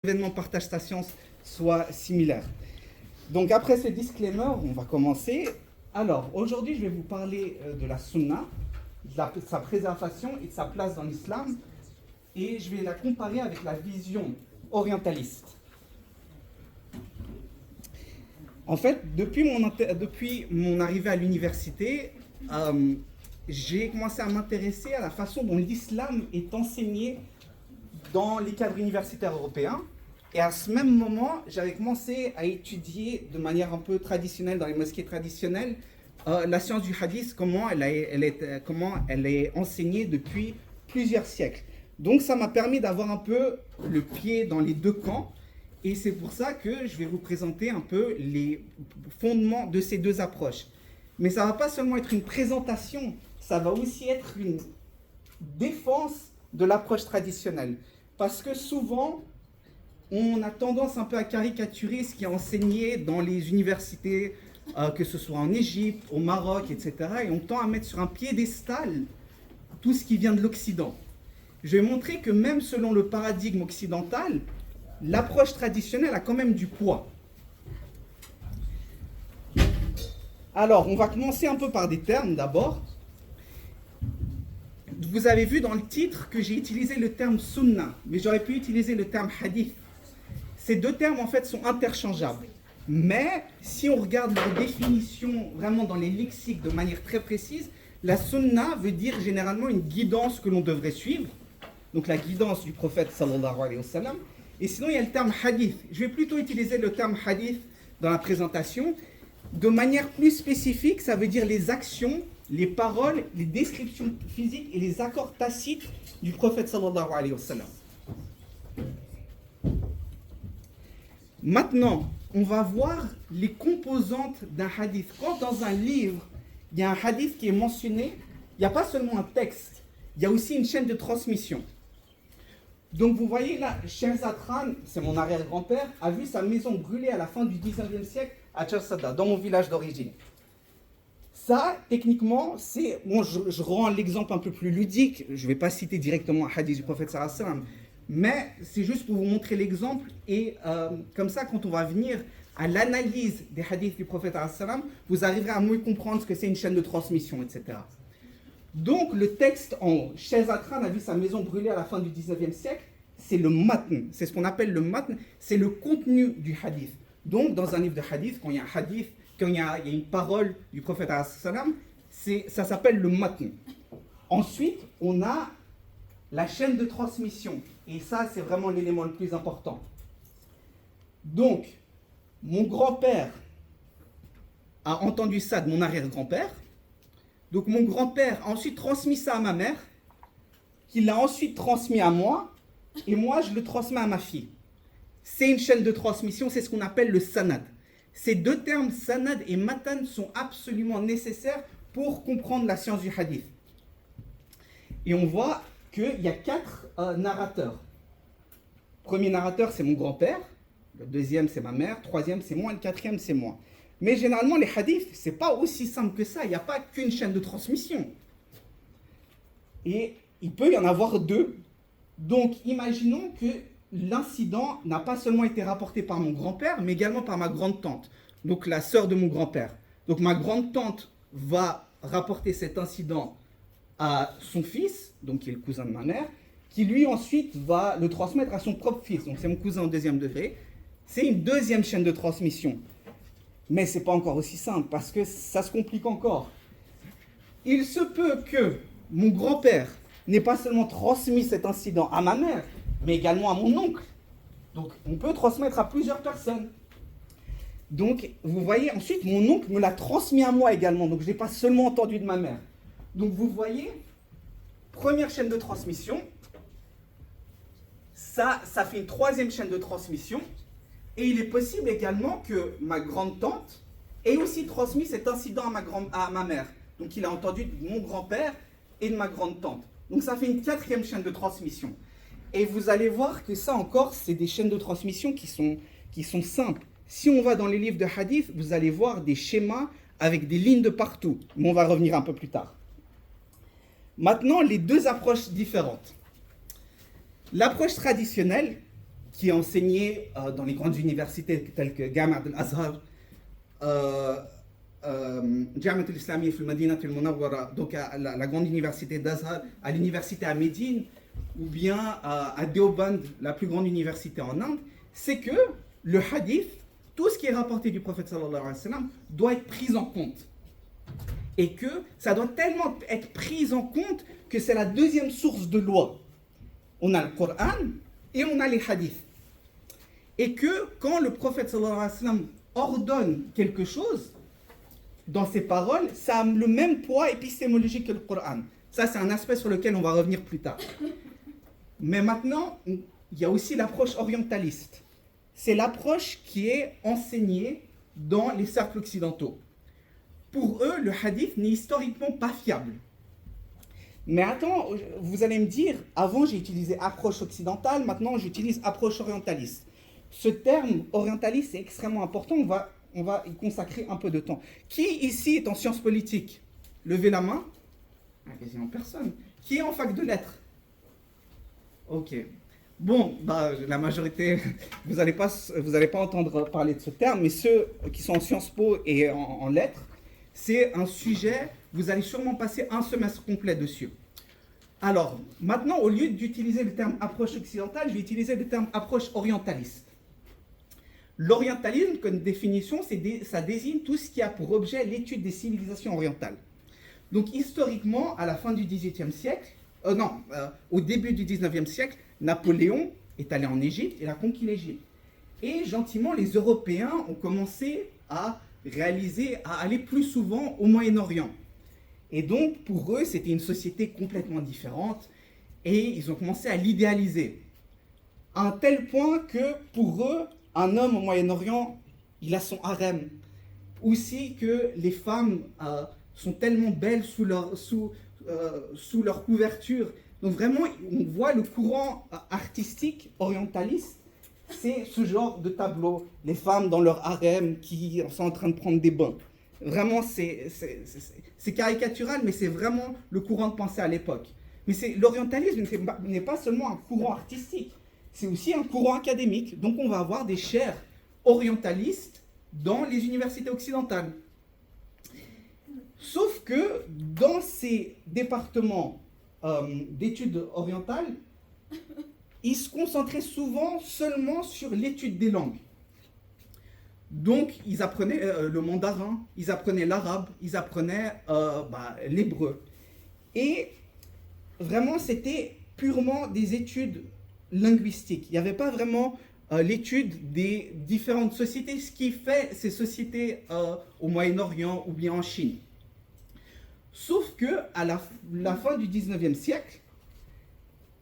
événement Partage ta science soit similaire. Donc après ce disclaimer, on va commencer. Alors aujourd'hui je vais vous parler de la sunna, de sa préservation et de sa place dans l'islam, et je vais la comparer avec la vision orientaliste. En fait, depuis mon arrivée à l'université, j'ai commencé à m'intéresser à la façon dont l'islam est enseigné dans les cadres universitaires européens. Et à ce même moment, j'avais commencé à étudier de manière un peu traditionnelle, dans les mosquées traditionnelles, la science du hadith, comment elle est enseignée depuis plusieurs siècles. Donc ça m'a permis d'avoir un peu le pied dans les deux camps. Et c'est pour ça que je vais vous présenter un peu les fondements de ces deux approches. Mais ça ne va pas seulement être une présentation, ça va aussi être une défense de l'approche traditionnelle. Parce que souvent, on a tendance un peu à caricaturer ce qui est enseigné dans les universités, que ce soit en Égypte, au Maroc, etc. Et on tend à mettre sur un piédestal tout ce qui vient de l'Occident. Je vais montrer que même selon le paradigme occidental, l'approche traditionnelle a quand même du poids. Alors, on va commencer un peu par des termes d'abord. Vous avez vu dans le titre que j'ai utilisé le terme sunna, mais j'aurais pu utiliser le terme hadith. Ces deux termes en fait sont interchangeables. Mais si on regarde leur définition vraiment dans les lexiques de manière très précise, la sunna veut dire généralement une guidance que l'on devrait suivre. Donc la guidance du prophète sallallahu alayhi wa sallam. Et sinon il y a le terme hadith. Je vais plutôt utiliser le terme hadith dans la présentation. De manière plus spécifique, ça veut dire les actions, les paroles, les descriptions physiques et les accords tacites du prophète sallallahu alayhi wa sallam. Maintenant, on va voir les composantes d'un hadith. Quand dans un livre, il y a un hadith qui est mentionné, il n'y a pas seulement un texte, il y a aussi une chaîne de transmission. Donc vous voyez là, Sherzad Khan, c'est mon arrière-grand-père, a vu sa maison brûler à la fin du 19e siècle à Chersada, dans mon village d'origine. Ça, techniquement, c'est... Bon, je rends l'exemple un peu plus ludique, je ne vais pas citer directement un hadith du prophète sallallahu alayhi wa sallam, mais c'est juste pour vous montrer l'exemple, et comme ça, quand on va venir à l'analyse des hadiths du prophète sallallahu alayhi wa sallam, vous arriverez à mieux comprendre ce que c'est une chaîne de transmission, etc. Donc, le texte en Sherzad Khan a vu sa maison brûler à la fin du 19e siècle, c'est le matn, c'est ce qu'on appelle le matn, c'est le contenu du hadith. Donc, dans un livre de hadith, quand il y a un hadith, quand il y a une parole du prophète sallallahu alayhi wa sallam, ça s'appelle le matn. Ensuite, on a la chaîne de transmission. Et ça, c'est vraiment l'élément le plus important. Donc, mon grand-père a entendu ça de mon arrière-grand-père. Donc, mon grand-père a ensuite transmis ça à ma mère, qui l'a ensuite transmis à moi, et moi, je le transmets à ma fille. C'est une chaîne de transmission, c'est ce qu'on appelle le sanad. Ces deux termes, sanad et matan, sont absolument nécessaires pour comprendre la science du hadith. Et on voit qu'il y a 4 narrateurs. Le premier narrateur, c'est mon grand-père. Le deuxième, c'est ma mère. Le troisième, c'est moi. Et le quatrième, c'est moi. Mais généralement, les hadiths, ce n'est pas aussi simple que ça. Il n'y a pas qu'une chaîne de transmission. Et il peut y en avoir 2. Donc, imaginons que l'incident n'a pas seulement été rapporté par mon grand-père, mais également par ma grande-tante, donc la sœur de mon grand-père. Donc, ma grande-tante va rapporter cet incident à son fils, donc qui est le cousin de ma mère, qui lui ensuite va le transmettre à son propre fils. Donc c'est mon cousin au 2e degré. C'est une deuxième chaîne de transmission. Mais ce n'est pas encore aussi simple, parce que ça se complique encore. Il se peut que mon grand-père n'ait pas seulement transmis cet incident à ma mère, mais également à mon oncle. Donc on peut transmettre à plusieurs personnes. Donc vous voyez, ensuite mon oncle me l'a transmis à moi également, donc je n'ai pas seulement entendu de ma mère. Donc vous voyez, première chaîne de transmission, ça fait une 3e chaîne de transmission, et il est possible également que ma grande-tante ait aussi transmis cet incident à ma mère. Donc il a entendu de mon grand-père et de ma grande-tante. Donc ça fait une 4e chaîne de transmission. Et vous allez voir que ça encore, c'est des chaînes de transmission qui sont simples. Si on va dans les livres de hadith, vous allez voir des schémas avec des lignes de partout. Mais on va revenir un peu plus tard. Maintenant, les deux approches différentes. L'approche traditionnelle, qui est enseigné dans les grandes universités telles que Jamiat al-Azhar, Jamiat al-Islamiyya fi al-Madinah al-Munawwara, donc à la grande université d'Azhar, à l'université à Médine, ou bien à Deoband, la plus grande université en Inde, c'est que le hadith, tout ce qui est rapporté du prophète sallallahu alayhi wa sallam, doit être pris en compte. Et que ça doit tellement être pris en compte que c'est la deuxième source de loi. On a le Coran et on a les hadiths. Et que quand le prophète sallallahu alayhi wa sallam ordonne quelque chose, dans ses paroles, ça a le même poids épistémologique que le Coran. Ça, c'est un aspect sur lequel on va revenir plus tard. Mais maintenant, il y a aussi l'approche orientaliste. C'est l'approche qui est enseignée dans les cercles occidentaux. Pour eux, le hadith n'est historiquement pas fiable. Mais attends, vous allez me dire, avant j'ai utilisé approche occidentale, maintenant j'utilise approche orientaliste. Ce terme orientaliste est extrêmement important, on va y consacrer un peu de temps. Qui ici est en sciences politiques? Levez la main. Quasiment personne. Qui est en fac de lettres? Ok. Bon, la majorité, vous n'allez pas entendre parler de ce terme, mais ceux qui sont en Sciences Po et en lettres, c'est un sujet, vous allez sûrement passer un semestre complet dessus. Alors, maintenant, au lieu d'utiliser le terme approche occidentale, je vais utiliser le terme approche orientaliste. L'orientalisme, comme définition, ça désigne tout ce qui a pour objet l'étude des civilisations orientales. Donc, historiquement, à la fin du XVIIIe siècle, au début du XIXe siècle, Napoléon est allé en Égypte et a conquis l'Égypte. Et gentiment, les Européens ont commencé à aller plus souvent au Moyen-Orient. Et donc, pour eux, c'était une société complètement différente et ils ont commencé à l'idéaliser. À un tel point que, pour eux, un homme au Moyen-Orient, il a son harem. Aussi que les femmes sont tellement belles sous leur couverture. Donc vraiment, on voit le courant artistique orientaliste, c'est ce genre de tableau. Les femmes dans leur harem qui sont en train de prendre des bains. Vraiment, c'est caricatural, mais c'est vraiment le courant de pensée à l'époque. Mais l'orientalisme n'est pas seulement un courant artistique, c'est aussi un courant académique. Donc on va avoir des chaires orientalistes dans les universités occidentales. Sauf que dans ces départements d'études orientales, ils se concentraient souvent seulement sur l'étude des langues. Donc, ils apprenaient le mandarin, ils apprenaient l'arabe, ils apprenaient l'hébreu. Et vraiment, c'était purement des études linguistiques. Il n'y avait pas vraiment l'étude des différentes sociétés, ce qui fait ces sociétés au Moyen-Orient ou bien en Chine. Sauf qu'à la fin du 19e siècle,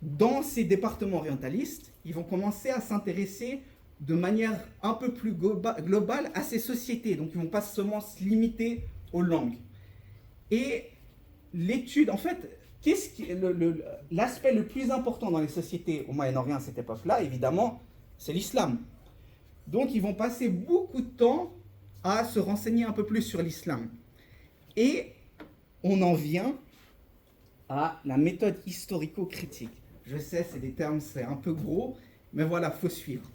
dans ces départements orientalistes, ils vont commencer à s'intéresser de manière un peu plus globale à ces sociétés. Donc, ils ne vont pas seulement se limiter aux langues. Et l'étude, en fait, l'aspect le plus important dans les sociétés au Moyen-Orient à cette époque-là, évidemment, c'est l'islam. Donc, ils vont passer beaucoup de temps à se renseigner un peu plus sur l'islam. Et on en vient à la méthode historico-critique. Je sais, c'est des termes, c'est un peu gros, mais voilà, il faut suivre.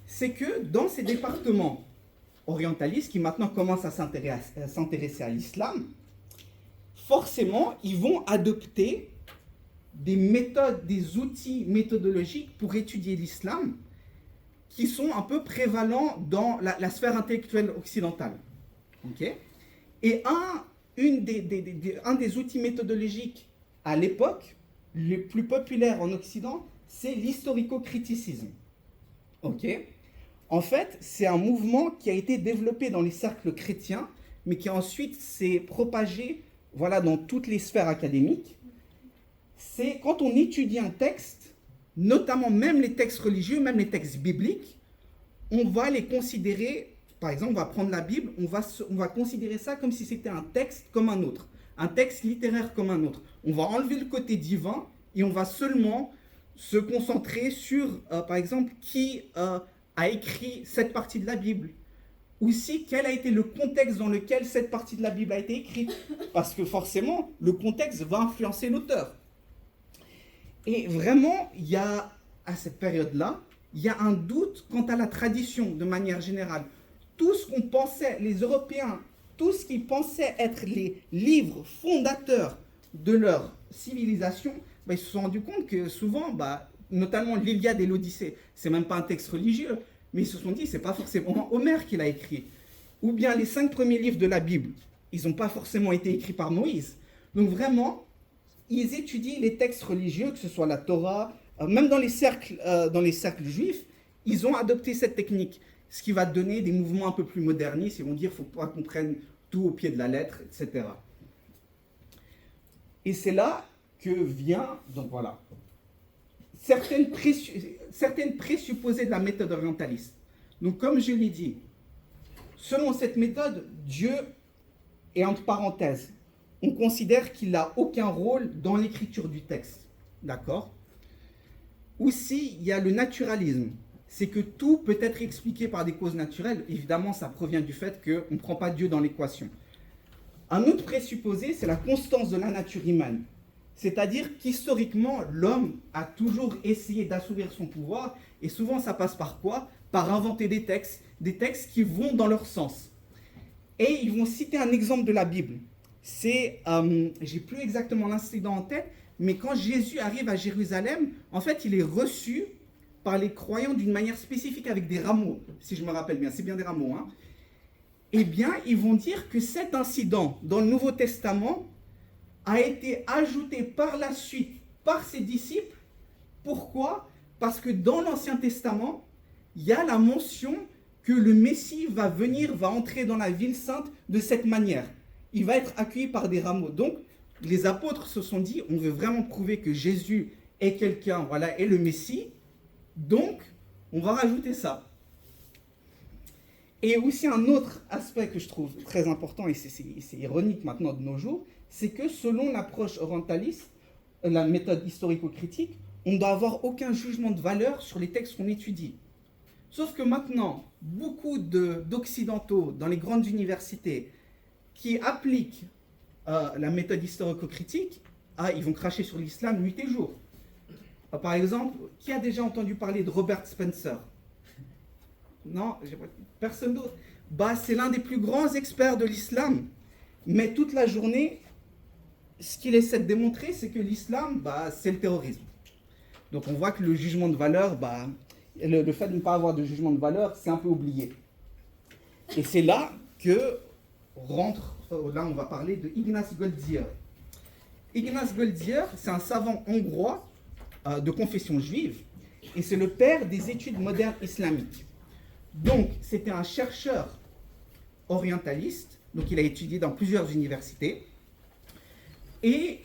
C'est que dans ces départements orientalistes qui maintenant commencent à s'intéresser à l'islam, forcément, ils vont adopter des méthodes, des outils méthodologiques pour étudier l'islam qui sont un peu prévalents dans la sphère intellectuelle occidentale. Okay. Et un des outils méthodologiques à l'époque, le plus populaire en Occident, c'est l'historico-criticisme. Ok. En fait, c'est un mouvement qui a été développé dans les cercles chrétiens, mais qui ensuite s'est propagé dans toutes les sphères académiques. C'est quand on étudie un texte, notamment même les textes religieux, même les textes bibliques, on va les considérer, par exemple, on va prendre la Bible, on va considérer ça comme si c'était un texte comme un autre, un texte littéraire comme un autre. On va enlever le côté divin et on va seulement se concentrer sur, par exemple, qui a écrit cette partie de la Bible. Aussi, quel a été le contexte dans lequel cette partie de la Bible a été écrite. Parce que forcément, le contexte va influencer l'auteur. Et vraiment, il y a, à cette période-là, il y a un doute quant à la tradition de manière générale. Tout ce qu'on pensait, les Européens, tout ce qu'ils pensaient être les livres fondateurs de leur civilisation, ils se sont rendus compte que souvent, notamment l'Iliade et l'Odyssée, c'est même pas un texte religieux, mais ils se sont dit, c'est pas forcément Homère qui l'a écrit. Ou bien les 5 premiers livres de la Bible, ils n'ont pas forcément été écrits par Moïse. Donc vraiment, ils étudient les textes religieux, que ce soit la Torah, même dans les cercles juifs, ils ont adopté cette technique, ce qui va donner des mouvements un peu plus modernistes. Ils vont dire qu'il ne faut pas qu'on prenne tout au pied de la lettre, etc. Et c'est là que vient, donc voilà, certaines présupposées de la méthode orientaliste. Donc comme je l'ai dit, selon cette méthode, Dieu est entre parenthèses. On considère qu'il n'a aucun rôle dans l'écriture du texte. D'accord ? Aussi, il y a le naturalisme. C'est que tout peut être expliqué par des causes naturelles. Évidemment, ça provient du fait qu'on ne prend pas Dieu dans l'équation. Un autre présupposé, c'est la constance de la nature humaine. C'est-à-dire qu'historiquement, l'homme a toujours essayé d'assouvir son pouvoir. Et souvent, ça passe par quoi ? Par inventer des textes qui vont dans leur sens. Et ils vont citer un exemple de la Bible. C'est, j'ai plus exactement l'incident en tête, mais quand Jésus arrive à Jérusalem, en fait, il est reçu par les croyants d'une manière spécifique avec des rameaux, si je me rappelle bien, c'est bien des rameaux. Hein. Eh bien, ils vont dire que cet incident dans le Nouveau Testament a été ajouté par la suite par ses disciples. Pourquoi ? Parce que dans l'Ancien Testament, il y a la mention que le Messie va venir, va entrer dans la ville sainte de cette manière. Il va être accueilli par des rameaux. Donc, les apôtres se sont dit, on veut vraiment prouver que Jésus est quelqu'un, voilà, est le Messie. Donc, on va rajouter ça. Et aussi un autre aspect que je trouve très important, et c'est ironique maintenant de nos jours, c'est que selon l'approche orientaliste, la méthode historico-critique, on ne doit avoir aucun jugement de valeur sur les textes qu'on étudie. Sauf que maintenant, beaucoup d'occidentaux dans les grandes universités qui appliquent la méthode historico-critique, ils vont cracher sur l'islam nuit et jour. Par exemple, qui a déjà entendu parler de Robert Spencer ? Non, personne d'autre. C'est l'un des plus grands experts de l'islam. Mais toute la journée, ce qu'il essaie de démontrer, c'est que l'islam, c'est le terrorisme. Donc on voit que le jugement de valeur, le fait de ne pas avoir de jugement de valeur, c'est un peu oublié. Et c'est là que là on va parler de Ignaz Goldziher. Ignaz Goldziher, c'est un savant hongrois de confession juive, et c'est le père des études modernes islamiques. Donc, c'était un chercheur orientaliste, donc il a étudié dans plusieurs universités, et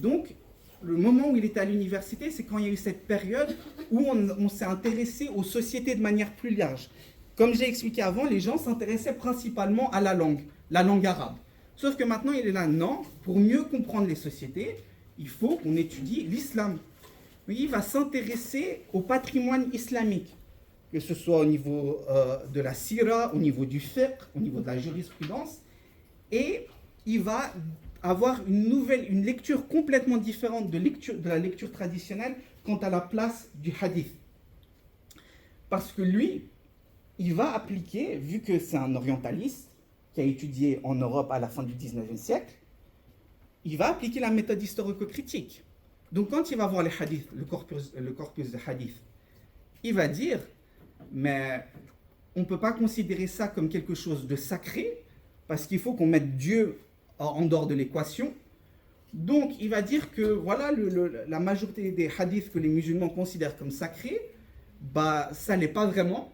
donc, le moment où il était à l'université, c'est quand il y a eu cette période où on s'est intéressé aux sociétés de manière plus large. Comme j'ai expliqué avant, les gens s'intéressaient principalement à la langue arabe. Sauf que maintenant, il est là, non, pour mieux comprendre les sociétés, il faut qu'on étudie l'islam. Oui, il va s'intéresser au patrimoine islamique, que ce soit au niveau de la sira, au niveau du fiqh, au niveau de la jurisprudence, et il va avoir une lecture complètement différente de la lecture traditionnelle quant à la place du hadith. Parce que lui, il va appliquer, vu que c'est un orientaliste qui a étudié en Europe à la fin du 19e siècle, il va appliquer la méthode historico-critique. Donc quand il va voir les hadiths, le corpus de hadith, il va dire, mais on ne peut pas considérer ça comme quelque chose de sacré, parce qu'il faut qu'on mette Dieu en dehors de l'équation. Donc il va dire que voilà, la majorité des hadiths que les musulmans considèrent comme sacrés, ça n'est pas vraiment.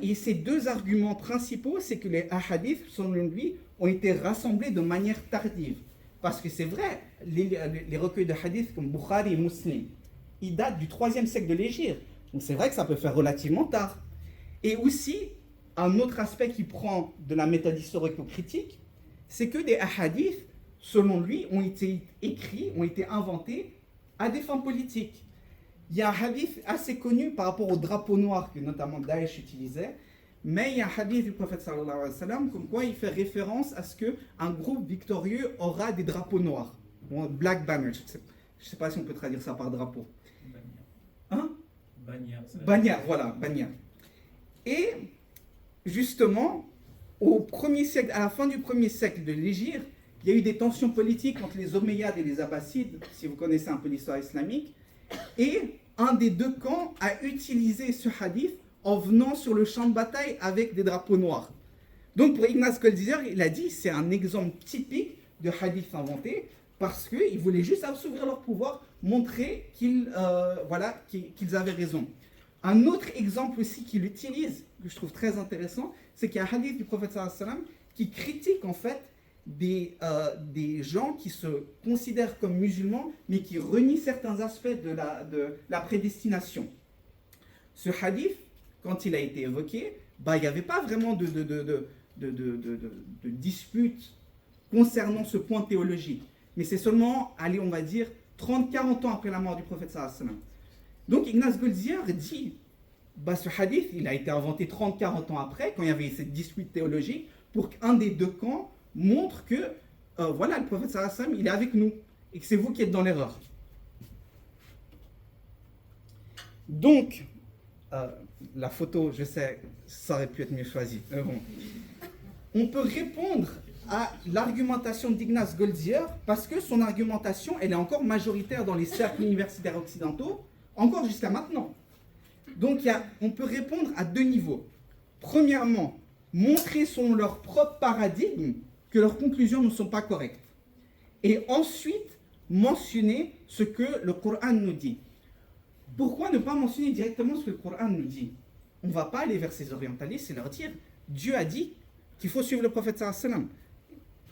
Et ces deux arguments principaux, c'est que les hadiths, selon lui, ont été rassemblés de manière tardive. Parce que c'est vrai, les recueils de hadiths comme Bukhari et Muslim, ils datent du 3e siècle de l'Hégire. Donc c'est vrai que ça peut faire relativement tard. Et aussi, un autre aspect qui prend de la méthode historico-critique, c'est que des hadiths, selon lui, ont été écrits, ont été inventés à des fins politiques. Il y a un hadith assez connu par rapport au drapeau noir que notamment Daesh utilisait, mais il y a un hadith du prophète sallallahu alayhi wa sallam comme quoi il fait référence à ce qu'un groupe victorieux aura des drapeaux noirs. Black banner, je ne sais pas si on peut traduire ça par drapeau. Hein? Bannière, voilà, bannière. Et justement, au premier siècle, à la fin du premier siècle de l'Hégire, il y a eu des tensions politiques entre les Omeyyades et les Abbassides, si vous connaissez un peu l'histoire islamique, et un des deux camps a utilisé ce hadith en venant sur le champ de bataille avec des drapeaux noirs. Donc pour Ignace Goldziher, il a dit c'est un exemple typique de hadith inventé parce qu'ils voulaient juste assouvir leur pouvoir, montrer qu'ils avaient raison. Un autre exemple aussi qu'il utilise, que je trouve très intéressant, c'est qu'il y a un hadith du prophète sallallahu alayhi wa sallam qui critique en fait des gens qui se considèrent comme musulmans mais qui renient certains aspects de la prédestination. Ce hadith, quand il a été évoqué, il n'y avait pas vraiment de dispute concernant ce point théologique. Mais c'est seulement, allez, on va dire, 30-40 ans après la mort du prophète sallallahu alayhi wa sallam. Donc Ignace Goldziher dit, ce hadith, il a été inventé 30-40 ans après, quand il y avait cette dispute théologique, pour qu'un des deux camps montre que, le prophète sallallahu alayhi wa sallam, il est avec nous, et que c'est vous qui êtes dans l'erreur. Donc, la photo, je sais, ça aurait pu être mieux choisi. Bon. On peut répondre à l'argumentation d'Ignace Goldziher parce que son argumentation, elle est encore majoritaire dans les cercles universitaires occidentaux, encore jusqu'à maintenant. Donc, on peut répondre à deux niveaux. Premièrement, montrer selon leur propre paradigme que leurs conclusions ne sont pas correctes. Et ensuite, mentionner ce que le Coran nous dit. Pourquoi ne pas mentionner directement ce que le Coran nous dit? On ne va pas aller vers ces orientalistes et leur dire Dieu a dit qu'il faut suivre le prophète sallallahu alayhi wa sallam.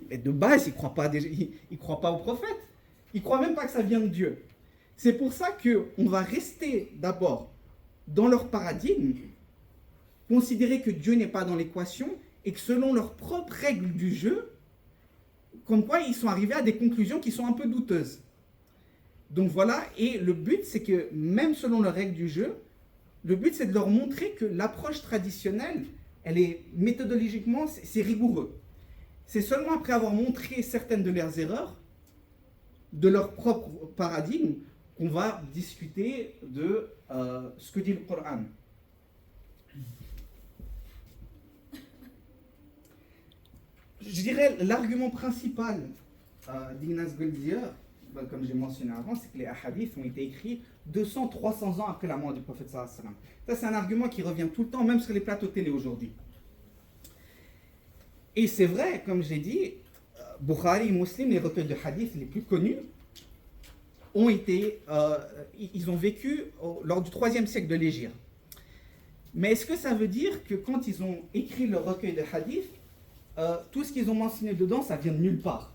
Mais de base, ils ne croient pas au prophète. Ils ne croient même pas que ça vient de Dieu. C'est pour ça qu'on va rester d'abord dans leur paradigme, considérer que Dieu n'est pas dans l'équation et que selon leurs propres règles du jeu, comme quoi ils sont arrivés à des conclusions qui sont un peu douteuses. Donc voilà, et le but c'est que même selon leurs règles du jeu, le but c'est de leur montrer que l'approche traditionnelle, elle est méthodologiquement, c'est rigoureux. C'est seulement après avoir montré certaines de leurs erreurs, de leur propre paradigme, qu'on va discuter de ce que dit le Coran. Je dirais l'argument principal d'Ignace Goldziher, comme j'ai mentionné avant, c'est que les hadiths ont été écrits 200-300 ans après la mort du prophète sallallahu alayhi wa sallam. Ça, c'est un argument qui revient tout le temps, même sur les plateaux télé aujourd'hui. Et c'est vrai, comme j'ai dit, Bukhari et Muslim, les recueils de hadiths les plus connus, ils ont vécu lors du 3e siècle de l'Hégire. Mais est-ce que ça veut dire que quand ils ont écrit le recueil de hadiths, tout ce qu'ils ont mentionné dedans, ça vient de nulle part?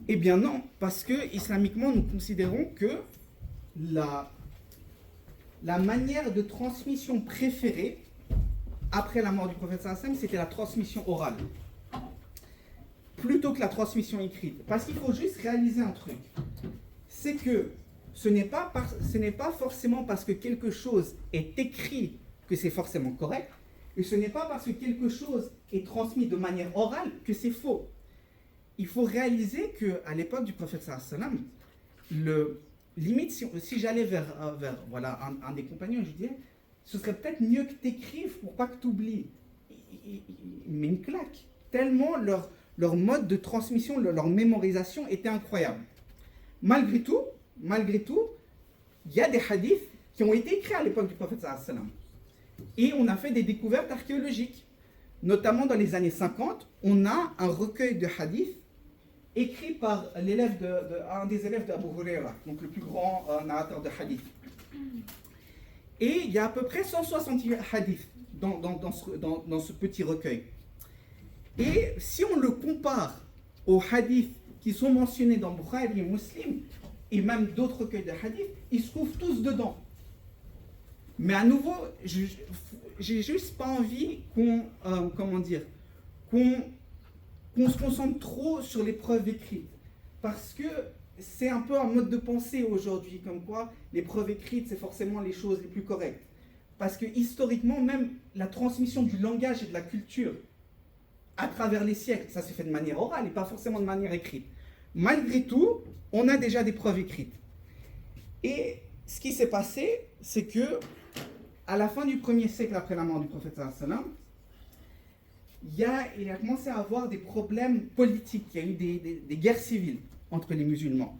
Eh bien non, parce que islamiquement, nous considérons que la manière de transmission préférée après la mort du prophète sallallahu alayhi wa sallam, c'était la transmission orale, plutôt que la transmission écrite. Parce qu'il faut juste réaliser un truc, c'est que ce n'est pas forcément parce que quelque chose est écrit que c'est forcément correct, et ce n'est pas parce que quelque chose est transmis de manière orale que c'est faux. Il faut réaliser qu'à l'époque du prophète sallallahu alayhi wa sallam, limite, si j'allais vers un des compagnons, je disais, ce serait peut-être mieux que tu écrives pour pas que tu oublies. Il met une claque. Tellement leur mode de transmission, leur mémorisation était incroyable. Malgré tout, il y a des hadiths qui ont été écrits à l'époque du prophète sallallahu alayhi wa sallam. Et on a fait des découvertes archéologiques. Notamment dans les années 50, on a un recueil de hadiths écrit par un des élèves d'Abu Huraira, donc le plus grand narrateur de hadith. Et il y a à peu près 168 hadiths dans ce petit recueil. Et si on le compare aux hadiths qui sont mentionnés dans Bukhari et Muslim, et même d'autres recueils de hadiths, ils se trouvent tous dedans. Mais à nouveau, j'ai juste pas envie qu'on se concentre trop sur les preuves écrites. Parce que c'est un peu un mode de pensée aujourd'hui, comme quoi les preuves écrites, c'est forcément les choses les plus correctes. Parce que historiquement, même la transmission du langage et de la culture, à travers les siècles, ça s'est fait de manière orale et pas forcément de manière écrite. Malgré tout, on a déjà des preuves écrites. Et ce qui s'est passé, c'est que à la fin du 1er siècle après la mort du prophète sallallahu alayhi wa sallam, il a commencé à avoir des problèmes politiques, il y a eu des guerres civiles entre les musulmans.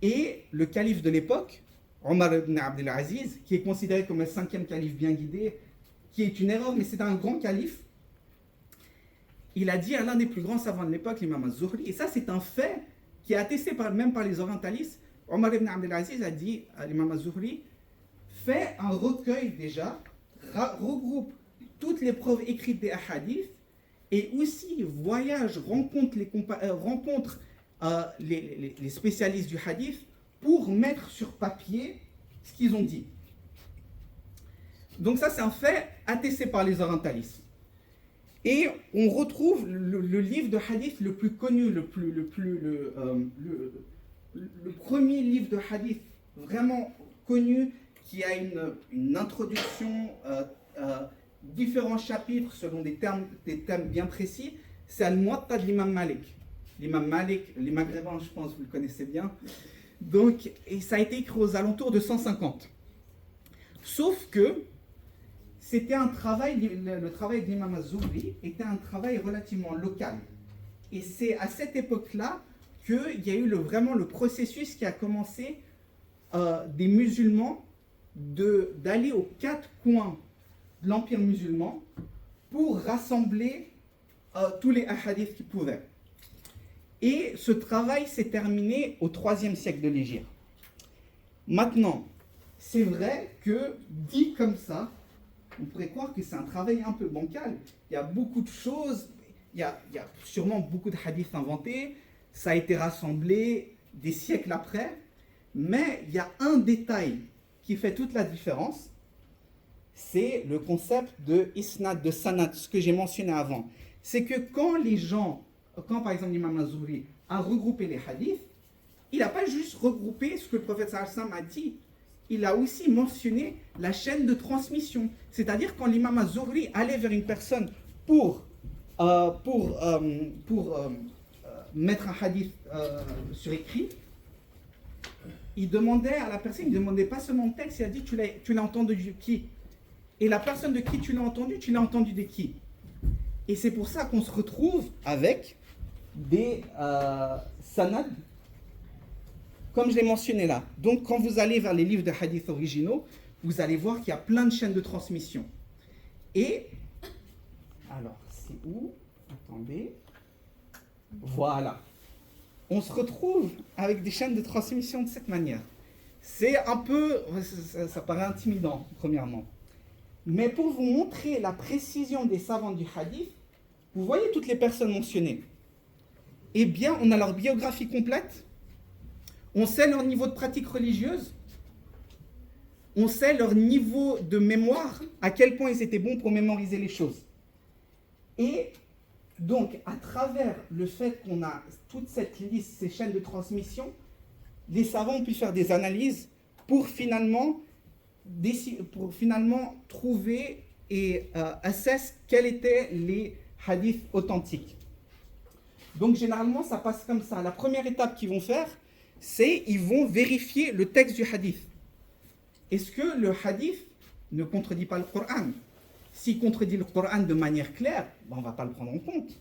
Et le calife de l'époque, Omar ibn Abdel Aziz, qui est considéré comme le 5e calife bien guidé, qui est une erreur, mais c'est un grand calife, il a dit à l'un des plus grands savants de l'époque, l'imam al-Zuhri, et ça c'est un fait qui est attesté même par les orientalistes. Omar ibn Abdel Aziz a dit à l'imam al-Zuhri, fais un recueil déjà, regroupe toutes les preuves écrites des hadiths, et aussi voyage, rencontre les spécialistes du hadith pour mettre sur papier ce qu'ils ont dit. Donc ça c'est un fait attesté par les orientalistes. Et on retrouve le livre de hadith le plus connu, le premier livre de hadith vraiment connu, qui a une introduction, différents chapitres selon des thèmes bien précis, c'est Al-Muwatta de l'imam Malik. L'imam Malik, les Maghrébins, je pense, vous le connaissez bien. Donc, et ça a été écrit aux alentours de 150. Sauf que c'était un travail, le travail de l'imam al-Zuhri était un travail relativement local. Et c'est à cette époque-là qu'il y a eu vraiment le processus qui a commencé des musulmans d'aller aux 4 coins de l'Empire musulman pour rassembler tous les hadiths qu'ils pouvaient. Et ce travail s'est terminé au 3e siècle de l'Hégire. Maintenant, c'est vrai que, dit comme ça, on pourrait croire que c'est un travail un peu bancal. Il y a beaucoup de choses, il y a sûrement beaucoup de hadiths inventés, ça a été rassemblé des siècles après, mais il y a un détail qui fait toute la différence, c'est le concept de isnad, de sanad, ce que j'ai mentionné avant. C'est que quand par exemple l'imam al-Zuhri a regroupé les hadiths, il n'a pas juste regroupé ce que le prophète sallallahu alayhi wa sallam a dit, il a aussi mentionné la chaîne de transmission. C'est-à-dire quand l'imam al-Zuhri allait vers une personne pour mettre un hadith sur écrit, il demandait à la personne, il ne demandait pas seulement le texte, il a dit tu l'as entendu de qui? Et la personne de qui tu l'as entendu de qui? Et c'est pour ça qu'on se retrouve avec des sanad, comme je l'ai mentionné là. Donc quand vous allez vers les livres de hadith originaux, vous allez voir qu'il y a plein de chaînes de transmission. Et, alors c'est où? Attendez. Voilà. On se retrouve avec des chaînes de transmission de cette manière. C'est un peu, ça paraît intimidant, premièrement. Mais pour vous montrer la précision des savants du hadith, vous voyez toutes les personnes mentionnées. Eh bien, on a leur biographie complète, on sait leur niveau de pratique religieuse, on sait leur niveau de mémoire, à quel point ils étaient bons pour mémoriser les choses. Et donc, à travers le fait qu'on a toute cette liste, ces chaînes de transmission, les savants ont pu faire des analyses pour finalement trouver et assess quels étaient les hadiths authentiques. Donc généralement ça passe comme ça. La première étape qu'ils vont faire, c'est ils vont vérifier le texte du hadith. Est-ce que le hadith ne contredit pas le Coran? S'il contredit le Coran de manière claire, on ne va pas le prendre en compte.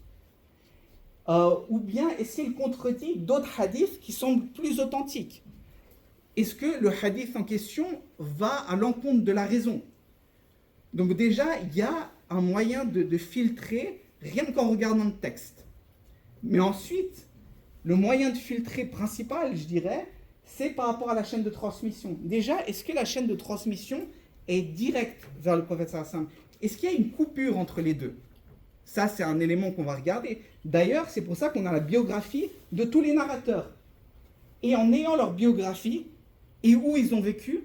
Ou bien est-ce qu'il contredit d'autres hadiths qui sont plus authentiques? Est-ce que le hadith en question va à l'encontre de la raison? Donc déjà, il y a un moyen de filtrer rien qu'en regardant le texte. Mais ensuite, le moyen de filtrer principal, je dirais, c'est par rapport à la chaîne de transmission. Déjà, est-ce que la chaîne de transmission est directe vers le prophète sallallahu alayhi wa sallam? Est-ce qu'il y a une coupure entre les deux? Ça, c'est un élément qu'on va regarder. D'ailleurs, c'est pour ça qu'on a la biographie de tous les narrateurs. Et en ayant leur biographie et où ils ont vécu,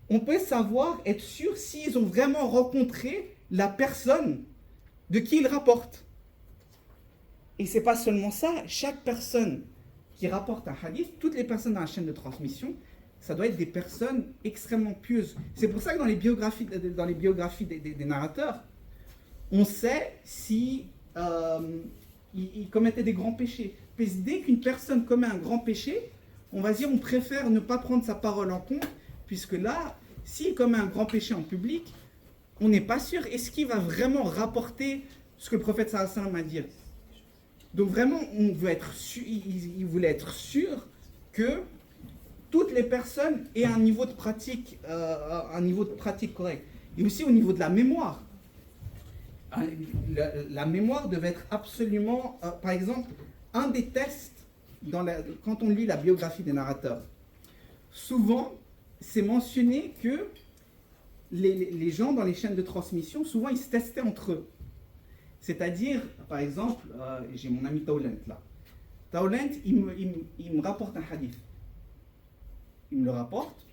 on peut savoir, être sûr s'ils ont vraiment rencontré la personne de qui ils rapportent. Et c'est pas seulement ça, chaque personne qui rapporte un hadith, toutes les personnes dans la chaîne de transmission, ça doit être des personnes extrêmement pieuses. C'est pour ça que dans les biographies des narrateurs, on sait si ils commettaient des grands péchés. Parce que dès qu'une personne commet un grand péché, on va dire, on préfère ne pas prendre sa parole en compte, puisque là, s'il commet un grand péché en public, on n'est pas sûr, est-ce qu'il va vraiment rapporter ce que le prophète sallallahu alayhi wa sallam a dit. Donc vraiment, on veut être sûr, il voulait être sûr que toutes les personnes aient un niveau de pratique correct. Et aussi au niveau de la mémoire. La mémoire devait être absolument, par exemple, un des tests, quand on lit la biographie des narrateurs, souvent, c'est mentionné que les gens dans les chaînes de transmission, souvent, ils se testaient entre eux. C'est-à-dire, par exemple, j'ai mon ami Taoulent là. Taoulent, il me rapporte un hadith. Il me le rapporte.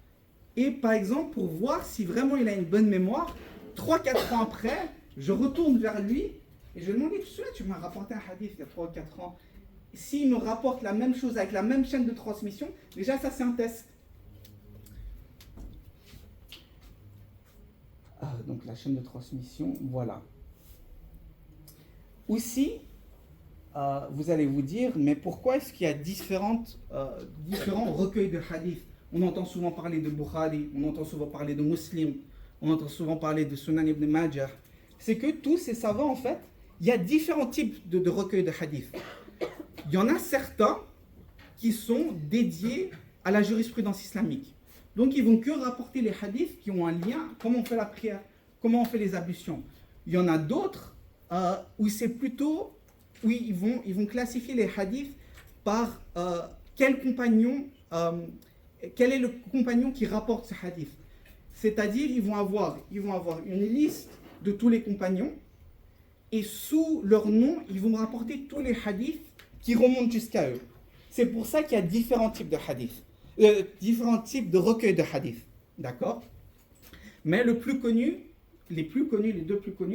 Et par exemple, pour voir si vraiment il a une bonne mémoire, 3-4 ans après, je retourne vers lui et je lui demande, tu m'as rapporté un hadith il y a 3 ou 4 ans. S'il me rapporte la même chose avec la même chaîne de transmission, déjà ça c'est un test. Donc la chaîne de transmission, voilà. Aussi, vous allez vous dire, mais pourquoi est-ce qu'il y a différents recueils de hadith? On entend souvent parler de Bukhari, on entend souvent parler de Muslim, on entend souvent parler de Sunan ibn Majah. C'est que tous ces savants, en fait, il y a différents types de recueils de hadith. Il y en a certains qui sont dédiés à la jurisprudence islamique. Donc, ils vont que rapporter les hadiths qui ont un lien, comment on fait la prière, comment on fait les ablutions. Il y en a d'autres où c'est plutôt, oui, ils vont classifier les hadiths par quel est le compagnon qui rapporte ce hadith. C'est-à-dire, ils vont avoir une liste de tous les compagnons et sous leur nom, ils vont rapporter tous les hadiths qui remontent jusqu'à eux. C'est pour ça qu'il y a différents types de hadiths, différents types de recueils de hadiths. D'accord? Mais les deux plus connus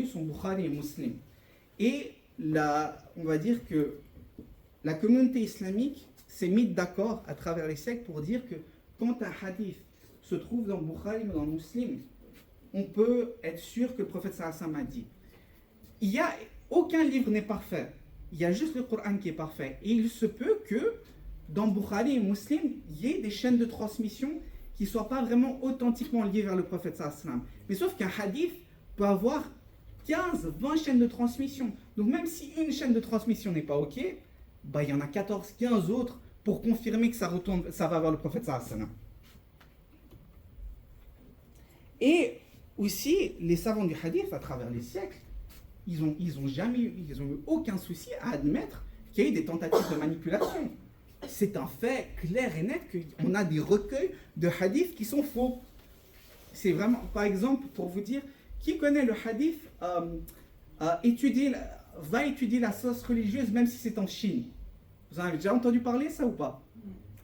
sont Bukhari et Muslim. Et on va dire que la communauté islamique s'est mise d'accord à travers les siècles pour dire que quand un hadith se trouve dans Bukhari ou dans Muslim, on peut être sûr que le prophète sallallahu alayhi wa sallam a dit. Aucun livre n'est parfait. Il y a juste le Coran qui est parfait. Et il se peut que dans Bukhari et Muslim, il y ait des chaînes de transmission qui ne soient pas vraiment authentiquement liées vers le prophète sallallahu alayhi wa sallam. Mais sauf qu'un hadith peut avoir 15, 20 chaînes de transmission. Donc même si une chaîne de transmission n'est pas OK, il y en a 14, 15 autres pour confirmer que ça va vers le prophète sallallahu alayhi wa sallam. Et aussi, les savants du hadith, à travers les siècles, ils ont eu aucun souci à admettre qu'il y a eu des tentatives de manipulation. C'est un fait clair et net qu'on a des recueils de hadiths qui sont faux. C'est vraiment, par exemple, pour vous dire, qui connaît le hadith, va étudier la source religieuse même si c'est en Chine. Vous en avez déjà entendu parler, ça ou pas?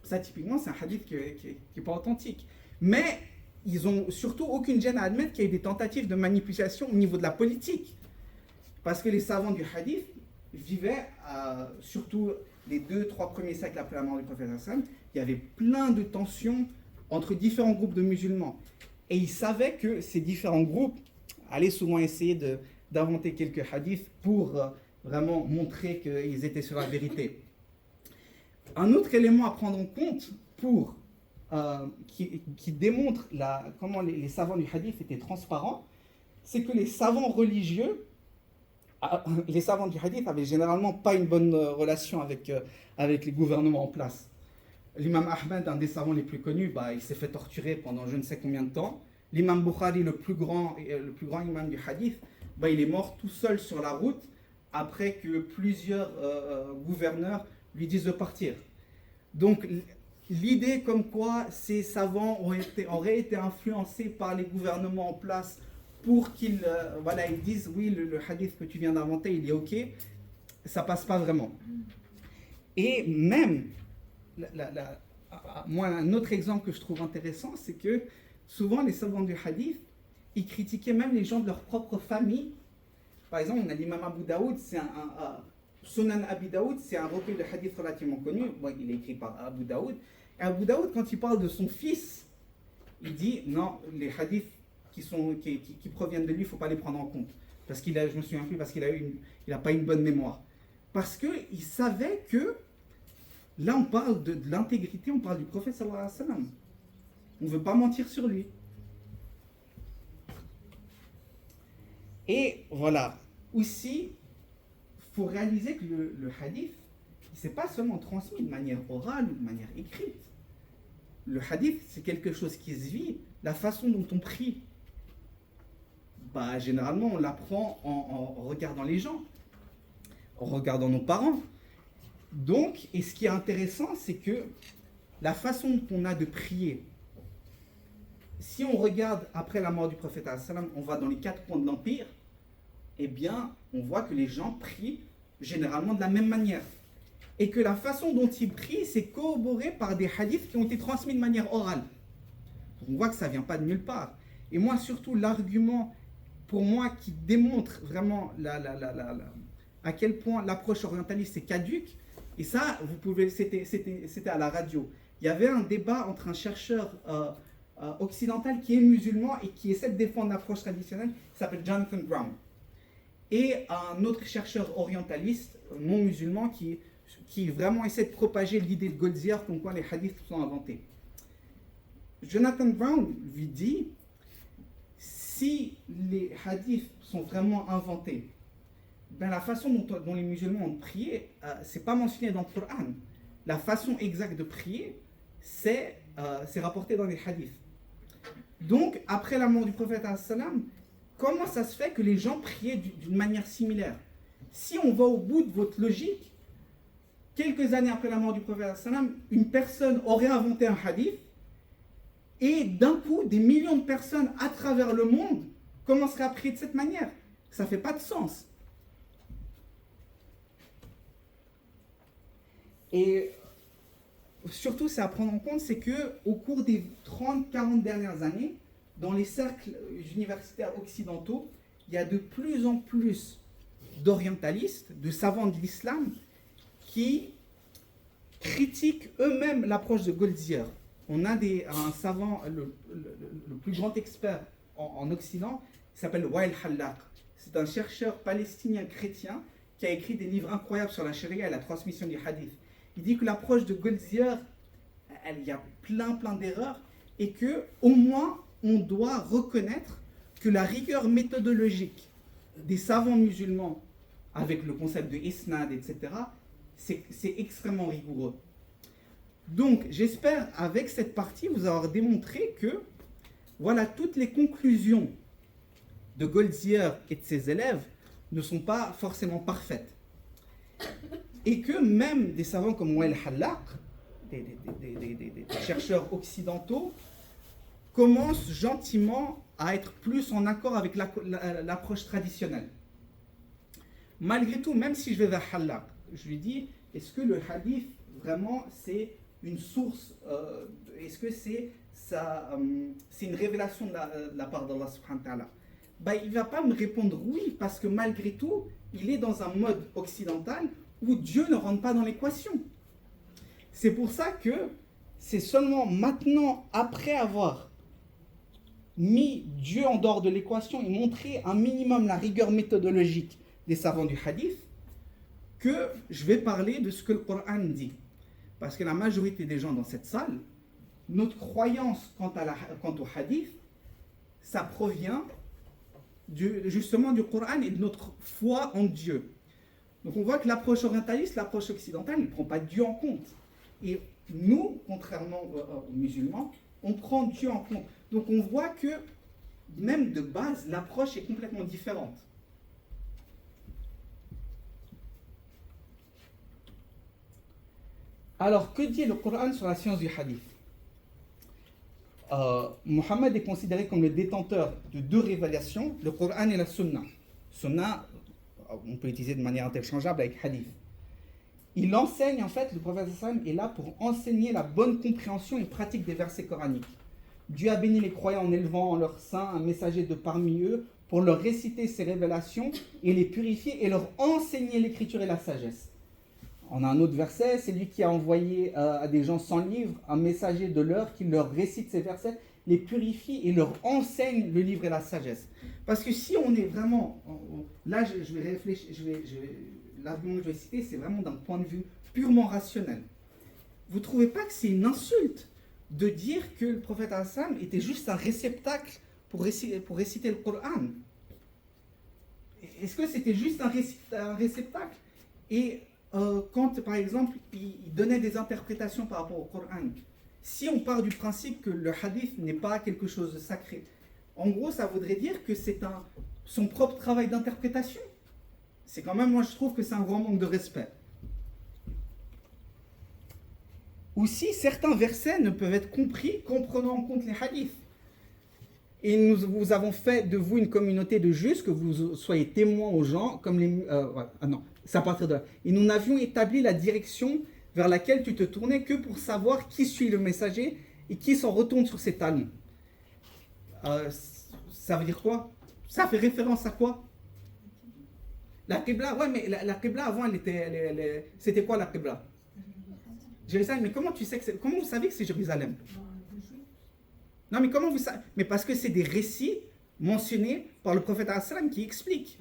Ça, typiquement, c'est un hadith qui n'est pas authentique. Mais ils n'ont surtout aucune gêne à admettre qu'il y a eu des tentatives de manipulation au niveau de la politique. Parce que les savants du hadith vivaient, surtout les 2-3 premiers siècles après la mort du prophète Hassan, il y avait plein de tensions entre différents groupes de musulmans. Et ils savaient que ces différents groupes allaient souvent essayer d'inventer quelques hadiths pour vraiment montrer qu'ils étaient sur la vérité. Un autre élément à prendre en compte qui démontre comment les savants du hadith étaient transparents, c'est que les savants religieux, les savants du hadith avaient généralement pas une bonne relation avec les gouvernements en place. L'imam Ahmed, un des savants les plus connus, il s'est fait torturer pendant je ne sais combien de temps. L'imam Bukhari, le plus grand imam du hadith, il est mort tout seul sur la route après que plusieurs gouverneurs lui disent de partir. Donc l'idée comme quoi ces savants auraient été influencés par les gouvernements en place pour qu'ils ils disent oui, le hadith que tu viens d'inventer, il est OK, ça passe pas vraiment. Et même, moi, un autre exemple que je trouve intéressant, c'est que souvent les savants du hadith, ils critiquaient même les gens de leur propre famille. Par exemple, on a l'imam Abu Daoud, Sunan Abi Daoud, c'est un recueil de hadith relativement connu. Il est écrit par Abu Daoud. Et Abu Daoud, quand il parle de son fils, il dit non, les hadiths qui proviennent de lui, il ne faut pas les prendre en compte. Parce je me souviens plus, parce qu'il n'a pas une bonne mémoire. Parce qu'il savait que Là, on parle de l'intégrité, on parle du prophète sallallahu alayhi wa sallam. On ne veut pas mentir sur lui. Et voilà, aussi, il faut réaliser que le hadith, c'est pas seulement transmis de manière orale ou de manière écrite. Le hadith, c'est quelque chose qui se vit. La façon dont on prie, généralement, on l'apprend en regardant les gens, en regardant nos parents. Donc, et ce qui est intéressant, c'est que la façon qu'on a de prier, si on regarde après la mort du prophète, on va dans les 4 coins de l'Empire, eh bien, on voit que les gens prient généralement de la même manière. Et que la façon dont ils prient, c'est corroboré par des hadiths qui ont été transmis de manière orale. Donc on voit que ça ne vient pas de nulle part. Et moi, surtout, l'argument, pour moi, qui démontre vraiment à quel point l'approche orientaliste est caduque, et ça, vous pouvez, c'était à la radio. Il y avait un débat entre un chercheur occidental qui est musulman et qui essaie de défendre l'approche traditionnelle, qui s'appelle Jonathan Brown, et un autre chercheur orientaliste non musulman qui vraiment essaie de propager l'idée de Goldziher comme quoi les hadiths sont inventés. Jonathan Brown lui dit, si les hadiths sont vraiment inventés, ben la façon dont les musulmans ont prié, c'est pas mentionné dans le Coran. La façon exacte de prier, c'est rapporté dans les hadiths. Donc, après la mort du prophète, comment ça se fait que les gens priaient d'une manière similaire? Si on va au bout de votre logique, quelques années après la mort du prophète, une personne aurait inventé un hadith, et d'un coup, des millions de personnes à travers le monde commenceraient à prier de cette manière. Ça ne fait pas de sens. Et surtout, c'est à prendre en compte, c'est qu'au cours des 30-40 dernières années, dans les cercles universitaires occidentaux, il y a de plus en plus d'orientalistes, de savants de l'islam, qui critiquent eux-mêmes l'approche de Goldziher. On a un savant, le plus grand expert en Occident, qui s'appelle Wael Hallaq. C'est un chercheur palestinien chrétien qui a écrit des livres incroyables sur la charia et la transmission du hadith. Il dit que l'approche de Goldziher, il y a plein d'erreurs, et qu'au moins on doit reconnaître que la rigueur méthodologique des savants musulmans, avec le concept de isnad, etc., c'est extrêmement rigoureux. Donc, j'espère, avec cette partie, vous avoir démontré que, voilà, toutes les conclusions de Goldziher et de ses élèves ne sont pas forcément parfaites. Et que même des savants comme Wael Hallaq, des chercheurs occidentaux, commencent gentiment à être plus en accord avec l'approche traditionnelle. Malgré tout, même si je vais vers Hallaq, je lui dis, est-ce que le hadith, vraiment, c'est une source, est-ce que c'est une révélation de la part d'Allah subhanahu wa ta'ala? Il ne va pas me répondre oui, parce que malgré tout, il est dans un mode occidental où Dieu ne rentre pas dans l'équation. C'est pour ça que c'est seulement maintenant, après avoir mis Dieu en dehors de l'équation et montré un minimum la rigueur méthodologique des savants du hadith, que je vais parler de ce que le Coran dit. Parce que la majorité des gens dans cette salle, notre croyance quant au hadith, ça provient justement du Coran et de notre foi en Dieu. Donc on voit que l'approche orientaliste, l'approche occidentale, ne prend pas Dieu en compte. Et nous, contrairement aux musulmans, on prend Dieu en compte. Donc on voit que même de base, l'approche est complètement différente. Alors, que dit le Coran sur la science du hadith? Mohammed est considéré comme le détenteur de 2 révélations, le Coran et la Sunna. Sunna, on peut l'utiliser de manière interchangeable avec hadith. Il enseigne, en fait, le prophète est là pour enseigner la bonne compréhension et pratique des versets coraniques. Dieu a béni les croyants en élevant en leur sein un messager de parmi eux pour leur réciter ses révélations et les purifier et leur enseigner l'écriture et la sagesse. On a un autre verset, c'est lui qui a envoyé à des gens sans livre un messager de leur qui leur récite ces versets, les purifie et leur enseigne le livre et la sagesse. Parce que si on est vraiment... Là, je vais réfléchir, l'argument que je vais citer, c'est vraiment d'un point de vue purement rationnel. vous ne trouvez pas que c'est une insulte de dire que le prophète Hassan était juste un réceptacle pour réciter le Coran? Est-ce que c'était juste un réceptacle? Et quand, par exemple, il donnait des interprétations par rapport au Coran, si on part du principe que le hadith n'est pas quelque chose de sacré, en gros, ça voudrait dire que c'est son propre travail d'interprétation. C'est quand même, moi je trouve que c'est un grand manque de respect. Aussi, certains versets ne peuvent être compris qu'en prenant en compte les hadiths. Et nous avons fait de vous une communauté de justes, que vous soyez témoins aux gens, comme les... non, c'est à partir de là. Et nous n'avions établi la direction vers laquelle tu te tournais que pour savoir qui suit le messager et qui s'en retourne sur ses talons. Ça veut dire quoi? Ça fait référence à quoi? La Qibla, ouais, mais la Qibla avant, c'était quoi la Qibla? Jérusalem, mais comment vous savez que c'est Jérusalem? Non, mais comment vous savez? Mais parce que c'est des récits mentionnés par le prophète Hassan qui expliquent.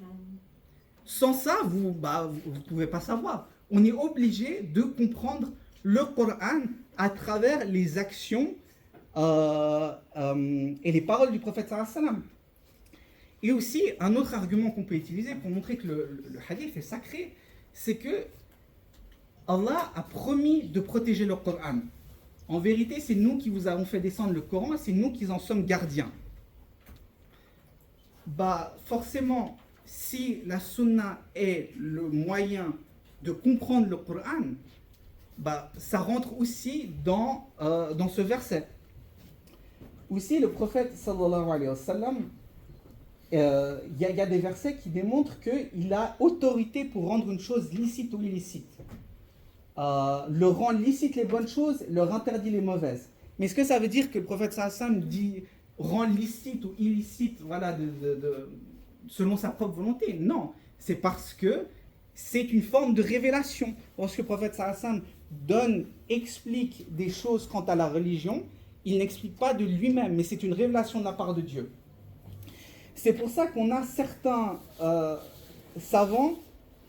Sans ça, vous ne pouvez pas savoir. On est obligé de comprendre le Coran à travers les actions et les paroles du prophète Hassan. Et aussi, un autre argument qu'on peut utiliser pour montrer que le hadith est sacré, c'est que Allah a promis de protéger le Coran. En vérité, c'est nous qui vous avons fait descendre le Coran, c'est nous qui en sommes gardiens. Forcément, si la sunna est le moyen de comprendre le Coran, ça rentre aussi dans ce verset. Aussi, le prophète sallallahu alayhi wa sallam, y a des versets qui démontrent qu'il a autorité pour rendre une chose licite ou illicite. Le rend licite les bonnes choses, leur interdit les mauvaises. Mais est-ce que ça veut dire que le prophète sallam dit rend licite ou illicite, voilà, selon sa propre volonté? Non, c'est parce que c'est une forme de révélation. Lorsque le prophète sallam explique des choses quant à la religion, il n'explique pas de lui-même, mais c'est une révélation de la part de Dieu. C'est pour ça qu'on a certains savants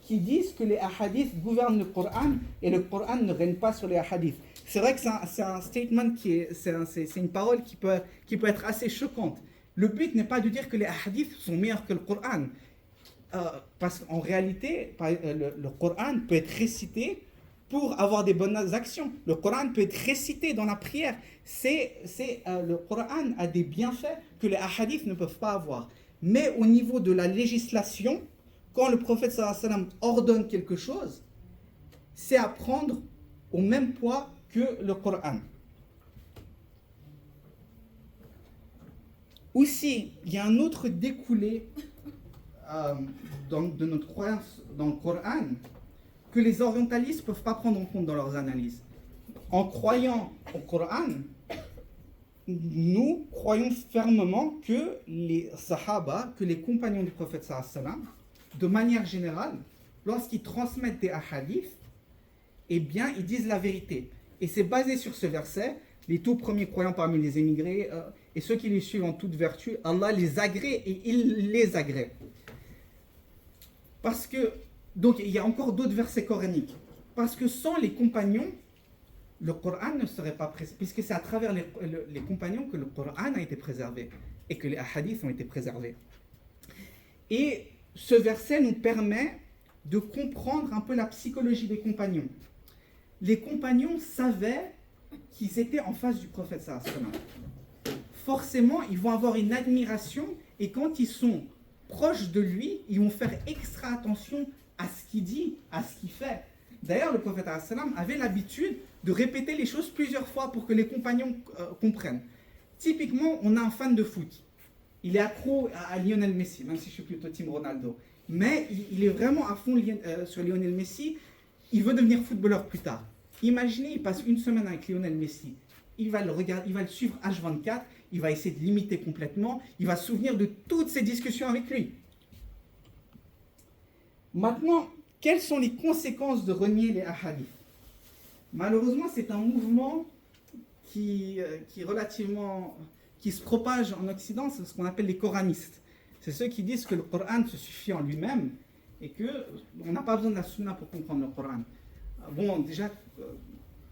qui disent que les hadiths gouvernent le Coran et le Coran ne règne pas sur les hadiths. C'est vrai que c'est un statement c'est une parole qui peut être assez choquante. Le but n'est pas de dire que les hadiths sont meilleurs que le Coran. Parce qu'en réalité, le Coran peut être récité pour avoir des bonnes actions. Le Coran peut être récité dans la prière. Le Coran a des bienfaits que les hadiths ne peuvent pas avoir. Mais au niveau de la législation, quand le prophète sallallahu alayhi wa sallam ordonne quelque chose, c'est à prendre au même poids que le Coran. Aussi, il y a un autre découlé de notre croyance dans le Coran que les orientalistes ne peuvent pas prendre en compte dans leurs analyses. En croyant au Coran, nous croyons fermement que les Sahaba, que les compagnons du prophète sallallahu alayhi wa sallam, de manière générale, lorsqu'ils transmettent des hadiths, eh bien, ils disent la vérité. Et c'est basé sur ce verset, les tout premiers croyants parmi les émigrés et ceux qui les suivent en toute vertu, Allah les agrée et il les agrée. Parce que, donc il y a encore d'autres versets coraniques. Parce que sans les compagnons, le Coran ne serait pas préservé, puisque c'est à travers les compagnons que le Coran a été préservé et que les hadiths ont été préservés. Et ce verset nous permet de comprendre un peu la psychologie des compagnons. Les compagnons savaient qu'ils étaient en face du prophète sallallahu alayhi wa sallam. Forcément, ils vont avoir une admiration et quand ils sont proches de lui, ils vont faire extra attention à ce qu'il dit, à ce qu'il fait. D'ailleurs, le prophète sallallahu alayhi wa sallam avait l'habitude de répéter les choses plusieurs fois pour que les compagnons comprennent. Typiquement, on a un fan de foot. Il est accro à Lionel Messi, même si je suis plutôt team Ronaldo. Mais il est vraiment à fond sur Lionel Messi. Il veut devenir footballeur plus tard. Imaginez, il passe une semaine avec Lionel Messi. Il va le regarder, il va le suivre H24. Il va essayer de l'imiter complètement. Il va se souvenir de toutes ces discussions avec lui. Maintenant, quelles sont les conséquences de renier les hadiths? Malheureusement, c'est un mouvement qui se propage en Occident, c'est ce qu'on appelle les coranistes. C'est ceux qui disent que le Coran se suffit en lui-même et qu'on n'a pas besoin de la sunna pour comprendre le Coran. Bon, déjà,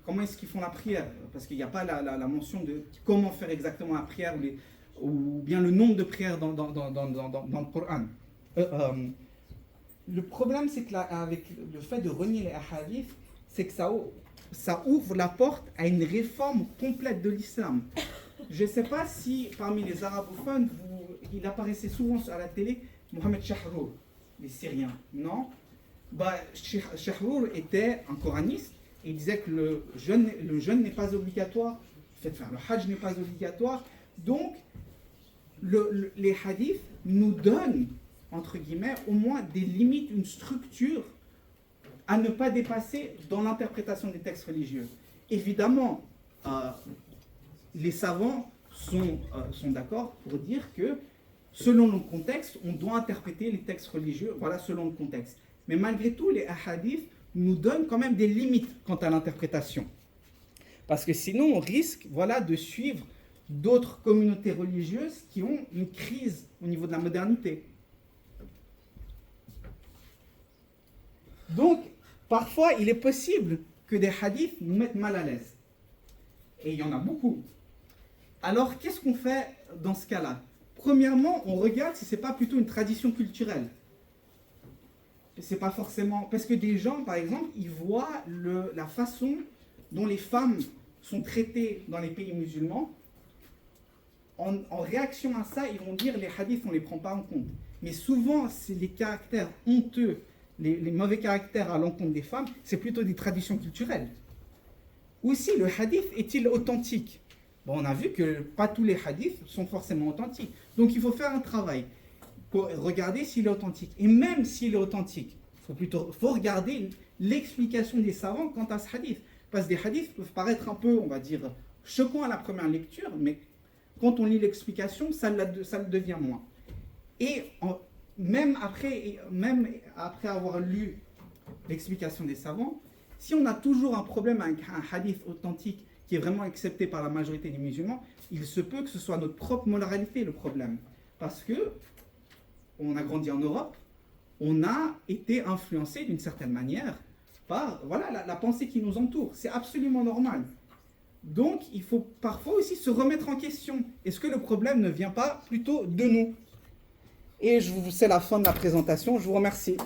comment est-ce qu'ils font la prière, parce qu'il n'y a pas la mention de comment faire exactement la prière ou bien le nombre de prières dans le Coran. Le problème, c'est que avec le fait de renier les hadiths, c'est que ça ouvre la porte à une réforme complète de l'islam. Je ne sais pas si parmi les arabophones, il apparaissait souvent à la télé Mohamed Shahrour, les Syriens, non? Shahrour était un coraniste et il disait que le jeûne n'est pas obligatoire, le hajj n'est pas obligatoire. Donc, les hadiths nous donnent, entre guillemets, au moins des limites, une structure à ne pas dépasser dans l'interprétation des textes religieux. Évidemment, les savants sont d'accord pour dire que selon le contexte, on doit interpréter les textes religieux, voilà, selon le contexte. Mais malgré tout, les hadiths nous donnent quand même des limites quant à l'interprétation. Parce que sinon, on risque, voilà, de suivre d'autres communautés religieuses qui ont une crise au niveau de la modernité. Donc, parfois, il est possible que des hadiths nous mettent mal à l'aise. Et il y en a beaucoup. Alors, qu'est-ce qu'on fait dans ce cas-là? Premièrement, on regarde si ce n'est pas plutôt une tradition culturelle. C'est pas forcément... Parce que des gens, par exemple, ils voient la façon dont les femmes sont traitées dans les pays musulmans. En réaction à ça, ils vont dire les hadiths, on ne les prend pas en compte. Mais souvent, c'est les caractères honteux, les mauvais caractères à l'encontre des femmes, c'est plutôt des traditions culturelles. Aussi, le hadith est-il authentique? Bon, on a vu que pas tous les hadiths sont forcément authentiques. Donc il faut faire un travail pour regarder s'il est authentique. Et même s'il est authentique, il faut regarder l'explication des savants quant à ce hadith. Parce que des hadiths peuvent paraître un peu, on va dire, choquants à la première lecture, mais quand on lit l'explication, ça le devient moins. Et même après avoir lu l'explication des savants, si on a toujours un problème avec un hadith authentique qui est vraiment accepté par la majorité des musulmans, il se peut que ce soit notre propre moralité le problème. Parce que on a grandi en Europe, on a été influencé d'une certaine manière par la pensée qui nous entoure. C'est absolument normal. Donc, il faut parfois aussi se remettre en question. Est-ce que le problème ne vient pas plutôt de nous? Et c'est la fin de la présentation. Je vous remercie.